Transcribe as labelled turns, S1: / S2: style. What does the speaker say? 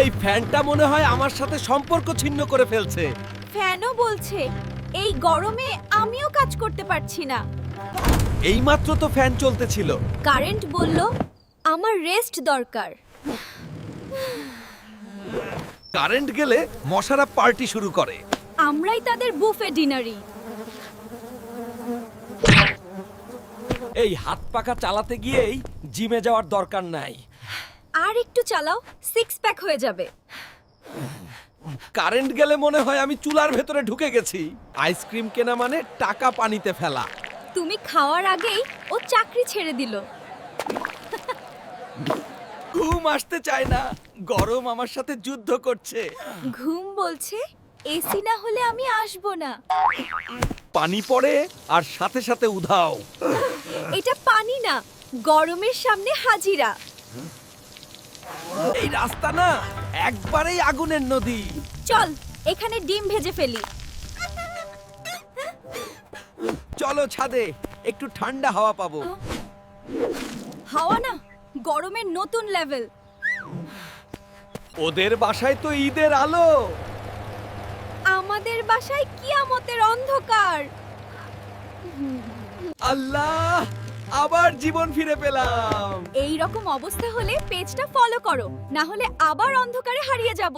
S1: এই ফ্যানটা মনে হয় আমার সাথে সম্পর্ক ছিন্ন করে ফেলছে।
S2: ফ্যানও বলছে এই গরমে আমিও কাজ করতে পারছি না।
S1: এইমাত্র তো ফ্যান চলতেছিল।
S2: কারেন্ট বলল আমার রেস্ট দরকার।
S1: কারেন্ট গেলে মশারা পার্টি শুরু করে।
S2: আমরাই তাদের বুফে ডিনারি।
S1: এই হাত পাখা চালাতে গিয়েই জিমে যাওয়ার দরকার নাই।
S2: আর একটু চালাও, সিক্স প্যাক হয়ে যাবে।
S1: কারেন্ট গেলে মনে হয় আমি চুলার ভেতরে ঢুকে গেছি। আইসক্রিম কেনা মানে টাকা পানিতে ফেলা।
S2: তুমি খাওয়ার আগেই ও চাকরি ছেড়ে দিল।
S1: ঘুম আসতে চায় না, গরম আমার সাথে যুদ্ধ করছে।
S2: ঘুম বলছে এসি না হলে আমি আসবো না।
S1: পানি পড়ে আর সাথে সাথে উধাও।
S2: এটা পানি না, গরমের সামনে হাজিরা।
S1: এই রাস্তা না একবারেই আগুনের নদী।
S2: চল এখানে ডিম ভেজে ফেলি।
S1: চলো ছাদে, একটু ঠান্ডা হাওয়া পাবো।
S2: হাওয়া না, গরমের নতুন লেভেল।
S1: ওদের বাসায় তো ঈদের আলো।
S2: আমাদের বাসায় কিয়ামতের অন্ধকার।
S1: আল্লাহ, আবার জীবন ফিরে পেলাম।
S2: এই রকম অবস্থা হলে পেজটা ফলো করো, না হলে আবার অন্ধকারে হারিয়ে যাব।